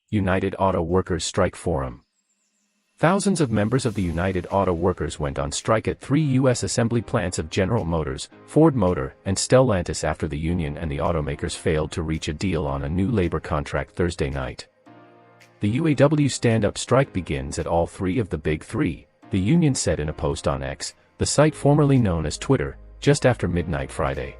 United Auto Workers Strike Forum. Thousands of members of the United Auto Workers went on strike at 3 U.S. assembly plants of General Motors, Ford Motor, and Stellantis after the union and the automakers failed to reach a deal on a new labor contract Thursday night. The UAW stand-up strike begins at all three of the Big Three, the union said in a post on X, the site formerly known as Twitter, just after midnight Friday.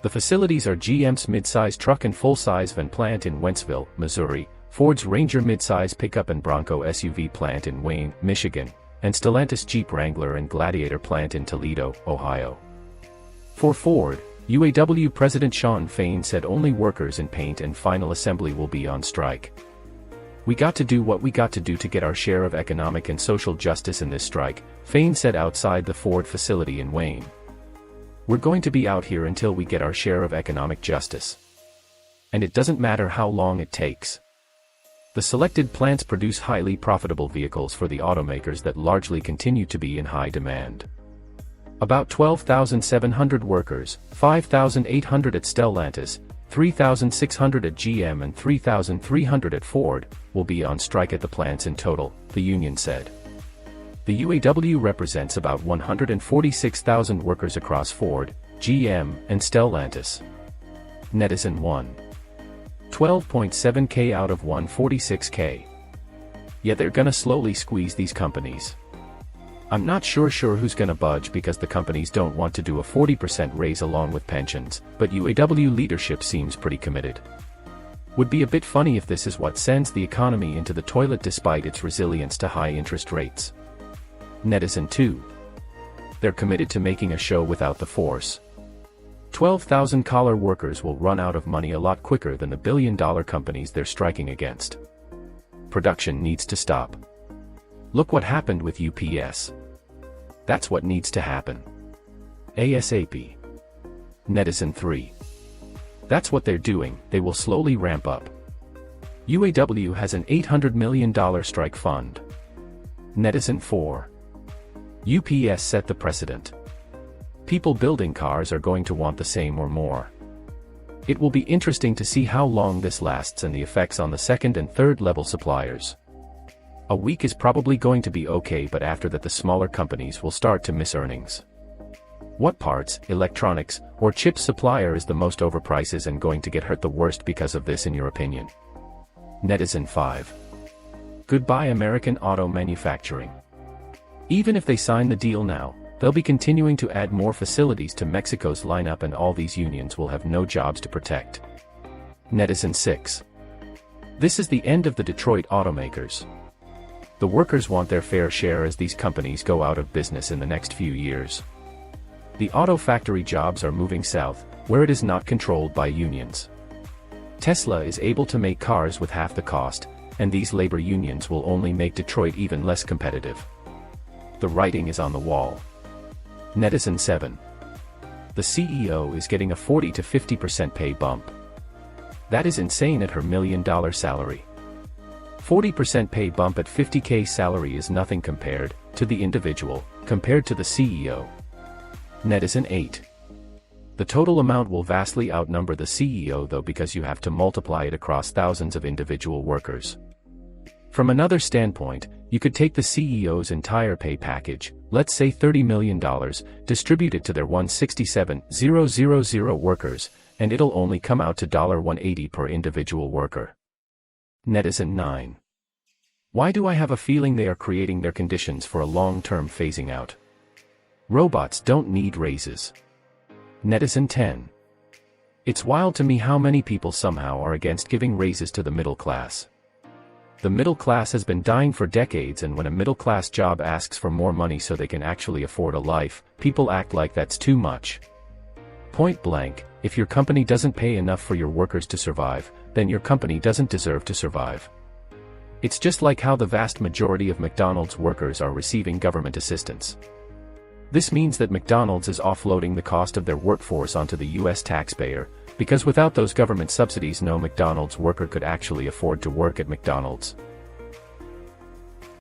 The facilities are GM's midsize truck and full-size van plant in Wentzville, Missouri, Ford's Ranger midsize pickup and Bronco SUV plant in Wayne, Michigan, and Stellantis Jeep Wrangler and Gladiator plant in Toledo, Ohio. For Ford, UAW President Shawn Fain said only workers in paint and final assembly will be on strike. "We got to do what we got to do to get our share of economic and social justice in this strike," Fain said outside the Ford facility in Wayne. "We're going to be out here until we get our share of economic justice. And it doesn't matter how long it takes." The selected plants produce highly profitable vehicles for the automakers that largely continue to be in high demand. About 12,700 workers, 5,800 at Stellantis, 3,600 at GM and 3,300 at Ford, will be on strike at the plants in total, the union said. The UAW represents about 146,000 workers across Ford, GM, and Stellantis. Netizen 1. 12.7K out of 146K. Yeah, they're gonna slowly squeeze these companies. I'm not sure who's gonna budge because the companies don't want to do a 40% raise along with pensions, but UAW leadership seems pretty committed. Would be a bit funny if this is what sends the economy into the toilet despite its resilience to high interest rates. Netizen 2. They're committed to making a show without the force. 12,000 collar workers will run out of money a lot quicker than the billion-dollar companies they're striking against. Production needs to stop. Look what happened with UPS. That's what needs to happen. ASAP. Netizen 3. That's what they're doing, they will slowly ramp up. UAW has an $800 million strike fund. Netizen 4. UPS set the precedent. People building cars are going to want the same or more. It will be interesting to see how long this lasts and the effects on the second and third level suppliers. A week is probably going to be okay, but after that the smaller companies will start to miss earnings. What parts, electronics, or chip supplier is the most overpriced and going to get hurt the worst because of this in your opinion? Netizen 5. Goodbye American auto manufacturing. Even if they sign the deal now, they'll be continuing to add more facilities to Mexico's lineup and all these unions will have no jobs to protect. Netizen 6. This is the end of the Detroit automakers. The workers want their fair share as these companies go out of business in the next few years. The auto factory jobs are moving south, where it is not controlled by unions. Tesla is able to make cars with half the cost, and these labor unions will only make Detroit even less competitive. The writing is on the wall. Netizen 7. The CEO is getting a 40 to 50% pay bump. That is insane at her $1 million salary. 40% pay bump at $50K salary is nothing compared to the individual, compared to the CEO. Netizen 8. The total amount will vastly outnumber the CEO though because you have to multiply it across thousands of individual workers. From another standpoint, you could take the CEO's entire pay package, let's say $30 million, distribute it to their 167,000 workers, and it'll only come out to $180 per individual worker. Netizen 9. Why do I have a feeling they are creating their conditions for a long-term phasing out? Robots don't need raises. Netizen 10. It's wild to me how many people somehow are against giving raises to the middle class. The middle class has been dying for decades, and when a middle-class job asks for more money so they can actually afford a life, people act like that's too much. Point blank, if your company doesn't pay enough for your workers to survive, then your company doesn't deserve to survive. It's just like how the vast majority of McDonald's workers are receiving government assistance. This means that McDonald's is offloading the cost of their workforce onto the US taxpayer, because without those government subsidies no McDonald's worker could actually afford to work at McDonald's.